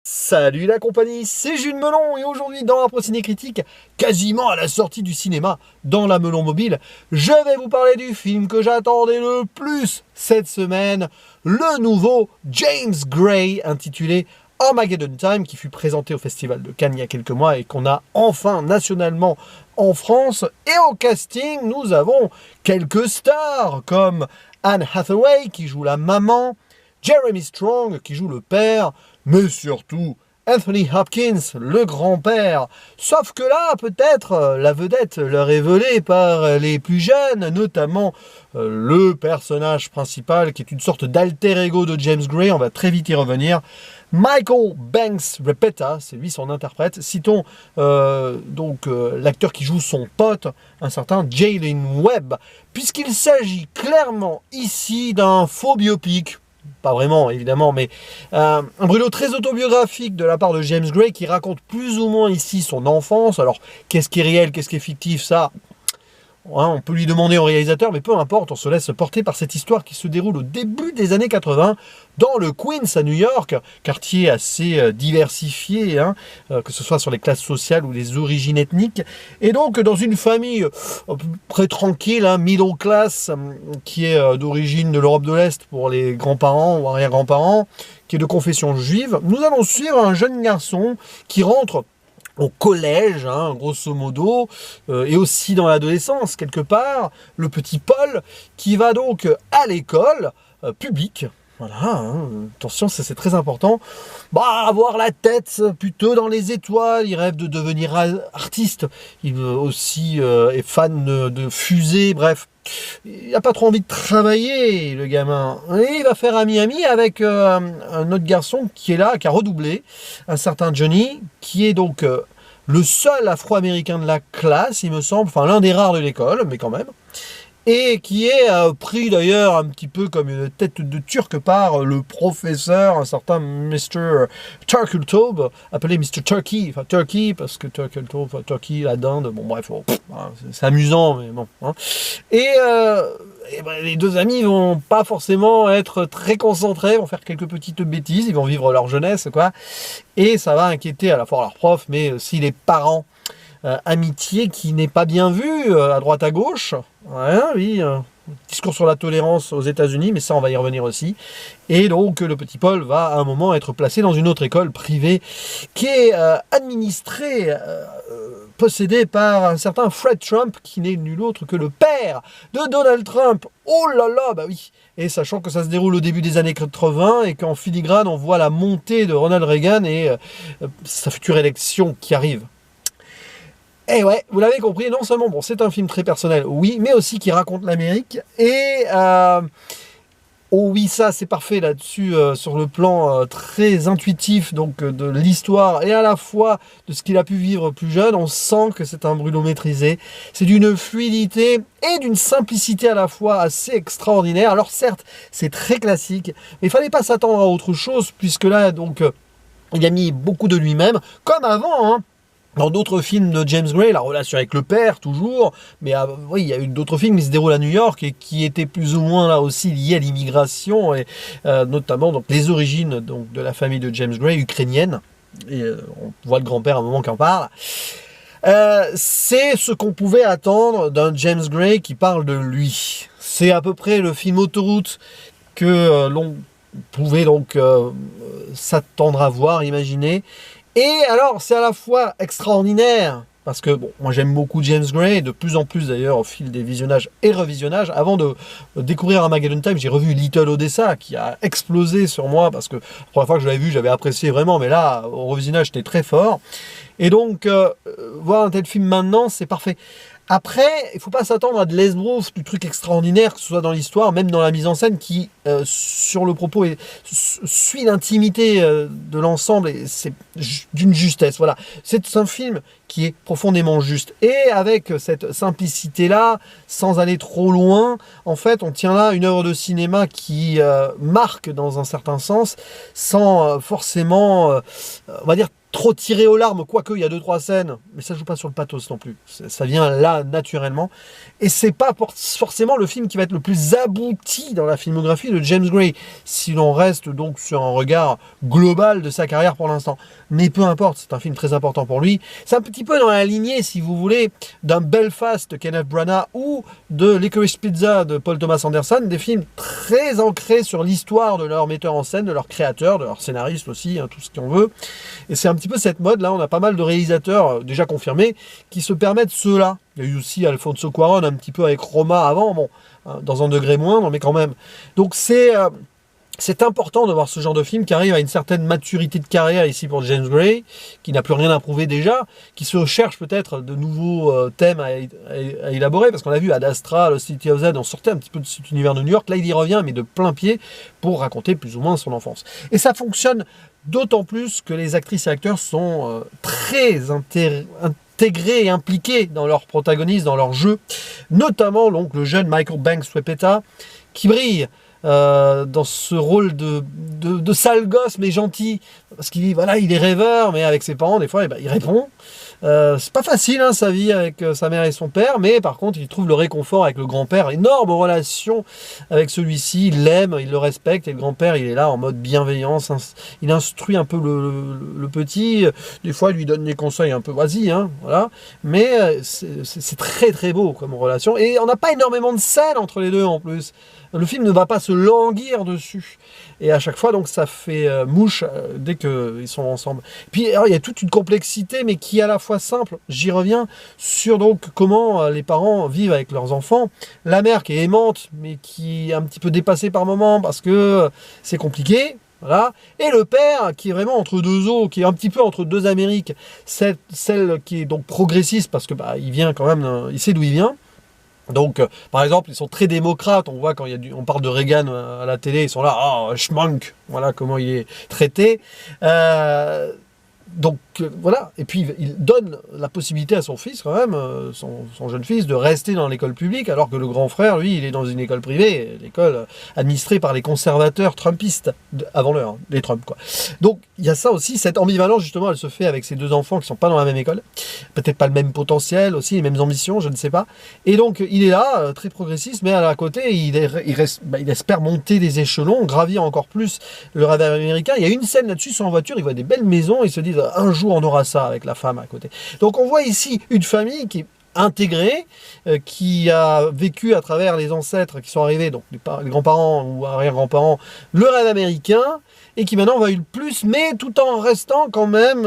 Salut la compagnie, c'est Jules Melon et aujourd'hui dans un ciné critique, quasiment à la sortie du cinéma, dans la Melon Mobile, je vais vous parler du film que j'attendais le plus cette semaine, le nouveau James Gray intitulé Armageddon Time qui fut présenté au Festival de Cannes il y a quelques mois et qu'on a enfin nationalement en France. Et au casting, nous avons quelques stars comme Anne Hathaway qui joue la maman, Jeremy Strong qui joue le père, mais surtout Anthony Hopkins, le grand-père. Sauf que là, peut-être, la vedette leur est volée par les plus jeunes, notamment le personnage principal, qui est une sorte d'alter ego de James Gray, on va très vite y revenir. Michael Banks Repeta, c'est lui son interprète. Citons l'acteur qui joue son pote, un certain Jalen Webb, puisqu'il s'agit clairement ici d'un faux biopic. Pas vraiment, évidemment, mais un brûlot très autobiographique de la part de James Gray qui raconte plus ou moins ici son enfance. Alors, qu'est-ce qui est réel, qu'est-ce qui est fictif, ça, on peut lui demander au réalisateur, mais peu importe, on se laisse porter par cette histoire qui se déroule au début des années 80 dans le Queens à New York, quartier assez diversifié, que ce soit sur les classes sociales ou les origines ethniques, et donc dans une famille à peu près tranquille, middle class, qui est d'origine de l'Europe de l'Est pour les grands-parents ou arrière-grands-parents, qui est de confession juive. Nous allons suivre un jeune garçon qui rentre au collège, grosso modo, et aussi dans l'adolescence, quelque part, le petit Paul, qui va donc à l'école publique. Voilà, attention, c'est très important. Avoir la tête plutôt dans les étoiles, il rêve de devenir artiste, il aussi est fan de fusées, bref. Il n'a pas trop envie de travailler, le gamin. Et il va faire ami-ami avec un autre garçon qui est là, qui a redoublé, un certain Johnny, qui est donc le seul afro-américain de la classe, il me semble, enfin l'un des rares de l'école, mais quand même, et qui est pris d'ailleurs un petit peu comme une tête de turc par le professeur, un certain Mr. Turkeltaub, appelé Mr. Turkey, enfin Turkey, parce que Turkeltaub, enfin Turkey, la dinde, bon bref, c'est amusant, mais bon. Et les deux amis vont pas forcément être très concentrés, vont faire quelques petites bêtises, ils vont vivre leur jeunesse, quoi, et ça va inquiéter à la fois leurs profs, mais aussi les parents. Amitié qui n'est pas bien vue à droite à gauche. Ouais, oui, discours sur la tolérance aux États-Unis, mais ça on va y revenir aussi. Et donc le petit Paul va à un moment être placé dans une autre école privée qui est administrée, possédée par un certain Fred Trump, qui n'est nul autre que le père de Donald Trump. Oh là là, bah oui. Et sachant que ça se déroule au début des années 80 et qu'en filigrane on voit la montée de Ronald Reagan et sa future élection qui arrive. Et ouais, vous l'avez compris, non seulement c'est un film très personnel, oui, mais aussi qui raconte l'Amérique. Et oh oui, ça c'est parfait là-dessus, sur le plan très intuitif donc de l'histoire et à la fois de ce qu'il a pu vivre plus jeune. On sent que c'est un brûlot maîtrisé. C'est d'une fluidité et d'une simplicité à la fois assez extraordinaire. Alors certes, c'est très classique, mais il fallait pas s'attendre à autre chose puisque là donc il a mis beaucoup de lui-même, comme avant, Dans d'autres films de James Gray, la relation avec le père, toujours, mais oui, il y a eu d'autres films qui se déroulent à New York et qui étaient plus ou moins là aussi liés à l'immigration et notamment donc les origines donc de la famille de James Gray ukrainienne. Et on voit le grand-père à un moment qui en parle. C'est ce qu'on pouvait attendre d'un James Gray qui parle de lui. C'est à peu près le film autoroute que l'on pouvait donc s'attendre à voir, imaginer. Et alors, c'est à la fois extraordinaire, parce que, moi j'aime beaucoup James Gray, de plus en plus d'ailleurs au fil des visionnages et revisionnages. Avant de découvrir Armageddon Time, j'ai revu Little Odessa, qui a explosé sur moi, parce que la première fois que je l'avais vu, j'avais apprécié vraiment, mais là, au revisionnage, c'était très fort. Et donc, voir un tel film maintenant, c'est parfait. Après, il ne faut pas s'attendre à de l'esbrouf, du truc extraordinaire, que ce soit dans l'histoire, même dans la mise en scène, qui, sur le propos, suit l'intimité de l'ensemble, et c'est d'une justesse. Voilà. C'est un film qui est profondément juste. Et avec cette simplicité-là, sans aller trop loin, en fait, on tient là une œuvre de cinéma qui marque dans un certain sens, sans forcément, on va dire, trop tiré aux larmes, quoique il y a 2-3 scènes, mais ça joue pas sur le pathos non plus. Ça vient là naturellement. Et c'est pas forcément le film qui va être le plus abouti dans la filmographie de James Gray, si l'on reste donc sur un regard global de sa carrière pour l'instant. Mais peu importe, c'est un film très important pour lui. C'est un petit peu dans la lignée, si vous voulez, d'un Belfast de Kenneth Branagh ou de Licorice Pizza de Paul Thomas Anderson, des films très ancrés sur l'histoire de leur metteur en scène, de leur créateur, de leur scénariste aussi, hein, tout ce qu'on veut. Et c'est un petit peu cette mode, là, on a pas mal de réalisateurs déjà confirmés qui se permettent cela. Il y a eu aussi Alfonso Cuarón un petit peu avec Roma avant, bon, hein, dans un degré moindre, mais quand même. Donc c'est important de voir ce genre de film qui arrive à une certaine maturité de carrière ici pour James Gray, qui n'a plus rien à prouver déjà, qui se cherche peut-être de nouveaux thèmes à élaborer, parce qu'on a vu Ad Astra, Lost City of Z, on sortait un petit peu de cet univers de New York, là il y revient, mais de plein pied, pour raconter plus ou moins son enfance. Et ça fonctionne d'autant plus que les actrices et acteurs sont très intégrés et impliqués dans leurs protagonistes, dans leur jeu, notamment donc, le jeune Michael Banks-Wepeta, qui brille dans ce rôle de sale gosse mais gentil, parce qu'il voilà, il est rêveur, mais avec ses parents des fois il répond. C'est pas facile hein, sa vie avec sa mère et son père, mais par contre il trouve le réconfort avec le grand-père, énorme relation avec celui-ci, il l'aime, il le respecte, et le grand-père il est là en mode bienveillance, il instruit un peu le petit, des fois il lui donne des conseils un peu vas-y, hein, voilà, mais c'est très très beau comme relation, et on n'a pas énormément de scènes entre les deux en plus. Le film ne va pas se languir dessus. Et à chaque fois, donc, ça fait mouche dès qu'ils sont ensemble. Puis, alors, il y a toute une complexité, mais qui est à la fois simple. J'y reviens sur donc comment les parents vivent avec leurs enfants. La mère qui est aimante, mais qui est un petit peu dépassée par moments parce que c'est compliqué. Voilà. Et le père qui est vraiment entre deux eaux, qui est un petit peu entre deux Amériques. Celle qui est donc progressiste parce que bah, il vient quand même, il sait d'où il vient. Donc, par exemple, ils sont très démocrates. On voit quand on parle de Reagan à la télé, ils sont là, ah, schmank, voilà comment il est traité. Donc voilà, et puis il donne la possibilité à son fils quand même, son jeune fils, de rester dans l'école publique, alors que le grand frère, lui, il est dans une école privée, l'école administrée par les conservateurs trumpistes, avant l'heure, hein, les Trump quoi. Donc il y a ça aussi, cette ambivalence justement, elle se fait avec ces deux enfants qui sont pas dans la même école, peut-être pas le même potentiel aussi, les mêmes ambitions, je ne sais pas. Et donc il est là, très progressiste, mais à côté, il espère monter des échelons, gravir encore plus le rêve américain. Il y a une scène là-dessus, sur en voiture, il voit des belles maisons, ils se disent un jour on aura ça avec la femme à côté. Donc on voit ici une famille qui est intégrée, qui a vécu à travers les ancêtres qui sont arrivés, donc les grands-parents ou arrière-grands-parents, le rêve américain, et qui maintenant va eu le plus, mais tout en restant quand même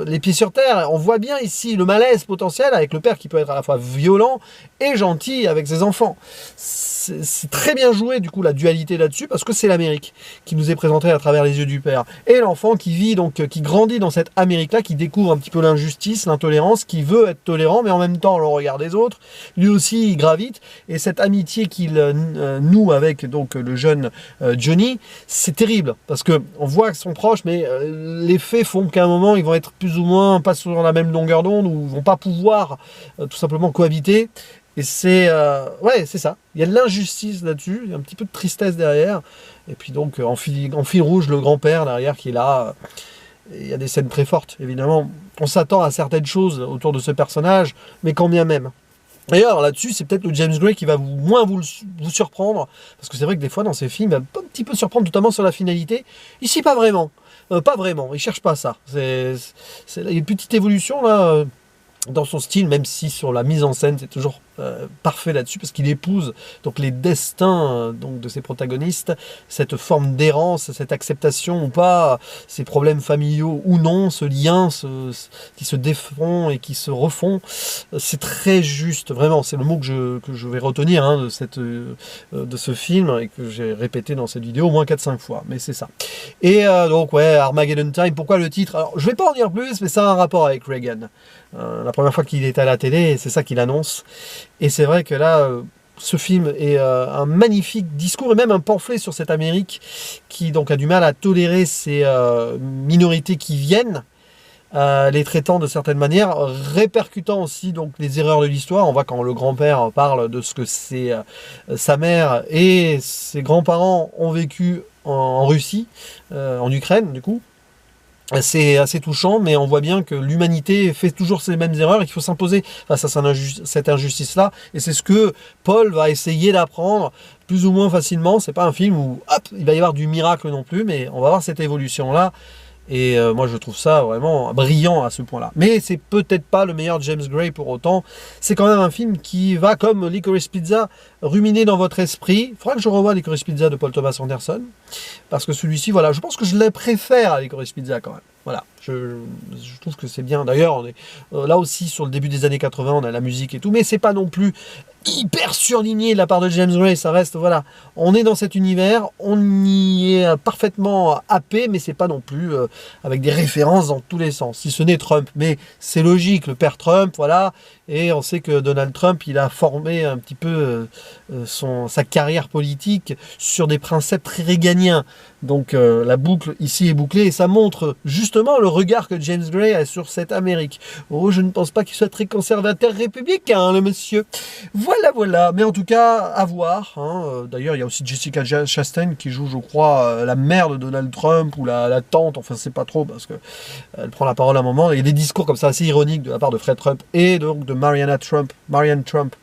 les pieds sur terre. On voit bien ici le malaise potentiel avec le père qui peut être à la fois violent et gentil avec ses enfants. C'est très bien joué du coup la dualité là-dessus, parce que c'est l'Amérique qui nous est présentée à travers les yeux du père. Et l'enfant qui vit, donc qui grandit dans cette Amérique-là, qui découvre un petit peu l'injustice, l'intolérance, qui veut être tolérant, mais en même temps le regard des autres. Lui aussi il gravite, et cette amitié qu'il noue avec donc le jeune Johnny, c'est terrible. Parce que on voit qu'ils sont proches, mais les faits font qu'à un moment, ils vont être plus ou moins pas sur la même longueur d'onde, ou ils vont pas pouvoir tout simplement cohabiter. Et c'est ouais, c'est ça. Il y a de l'injustice là-dessus, il y a un petit peu de tristesse derrière. Et puis donc en fil rouge, le grand-père derrière qui est là. Il y a des scènes très fortes, évidemment. On s'attend à certaines choses autour de ce personnage, mais quand bien même. D'ailleurs, là-dessus, c'est peut-être le James Gray qui va moins vous surprendre, parce que c'est vrai que des fois, dans ces films, il va un petit peu surprendre, notamment sur la finalité. Ici, pas vraiment. Pas vraiment, il cherche pas ça. Il y a une petite évolution, là, dans son style, même si sur la mise en scène, c'est toujours parfait là-dessus, parce qu'il épouse donc les destins donc de ses protagonistes, cette forme d'errance, cette acceptation ou pas, ces problèmes familiaux ou non, ce lien qui se défont et qui se refont. C'est très juste, vraiment, c'est le mot que je vais retenir hein, de ce film, et que j'ai répété dans cette vidéo au moins 4-5 fois, mais c'est ça. Et donc ouais, Armageddon Time, pourquoi le titre? Alors je vais pas en dire plus, mais ça a un rapport avec Reagan. La première fois qu'il est à la télé, c'est ça qu'il annonce. Et c'est vrai que là, ce film est un magnifique discours, et même un pamphlet sur cette Amérique qui donc a du mal à tolérer ces minorités qui viennent, les traitant de certaines manières, répercutant aussi donc les erreurs de l'histoire. On voit quand le grand-père parle de ce que c'est sa mère et ses grands-parents ont vécu en Russie, en Ukraine du coup. C'est assez touchant, mais on voit bien que l'humanité fait toujours ces mêmes erreurs et qu'il faut s'imposer face à cette injustice-là. Et c'est ce que Paul va essayer d'apprendre plus ou moins facilement. C'est pas un film où hop, il va y avoir du miracle non plus, mais on va voir cette évolution-là. Et moi, je trouve ça vraiment brillant à ce point-là. Mais c'est peut-être pas le meilleur James Gray pour autant. C'est quand même un film qui va, comme Licorice Pizza, ruminer dans votre esprit. Il faudra que je revoie Licorice Pizza de Paul Thomas Anderson. Parce que celui-ci, voilà, je pense que je les préfère à Licorice Pizza quand même. Voilà, je trouve que c'est bien. D'ailleurs, on est là aussi sur le début des années 80, on a la musique et tout, mais c'est pas non plus hyper surligné de la part de James Gray, ça reste, voilà, on est dans cet univers, on y est parfaitement happé, mais c'est pas non plus avec des références dans tous les sens, si ce n'est Trump, mais c'est logique, le père Trump, voilà, et on sait que Donald Trump, il a formé un petit peu sa carrière politique sur des principes très réganiens, donc la boucle ici est bouclée, et ça montre justement le regard que James Gray a sur cette Amérique. Oh, je ne pense pas qu'il soit très conservateur républicain, le monsieur. Voilà. Mais en tout cas, à voir. Hein. D'ailleurs, il y a aussi Jessica Chastain qui joue, je crois, la mère de Donald Trump ou la tante. Enfin, c'est pas trop parce que elle prend la parole à un moment. Il y a des discours comme ça assez ironiques de la part de Fred Trump et donc de Marianne Trump,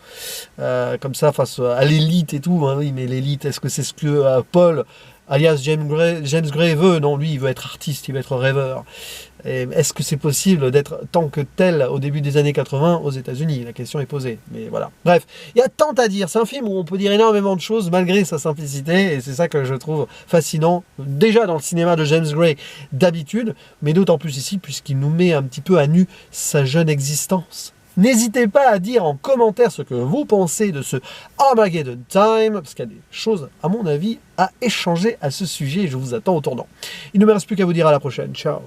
comme ça face à l'élite et tout. Hein. Oui, mais l'élite, est-ce que c'est ce que Paul, alias James Gray veut? Non, lui, il veut être artiste, il veut être rêveur. Est-ce que c'est possible d'être tant que tel au début des années 80 aux États-Unis? La question est posée. Mais voilà. Bref, il y a tant à dire. C'est un film où on peut dire énormément de choses malgré sa simplicité. Et c'est ça que je trouve fascinant. Déjà dans le cinéma de James Gray d'habitude, mais d'autant plus ici puisqu'il nous met un petit peu à nu sa jeune existence. N'hésitez pas à dire en commentaire ce que vous pensez de ce Armageddon Time, parce qu'il y a des choses, à mon avis, à échanger à ce sujet. Je vous attends au tournant. Il ne me reste plus qu'à vous dire à la prochaine. Ciao.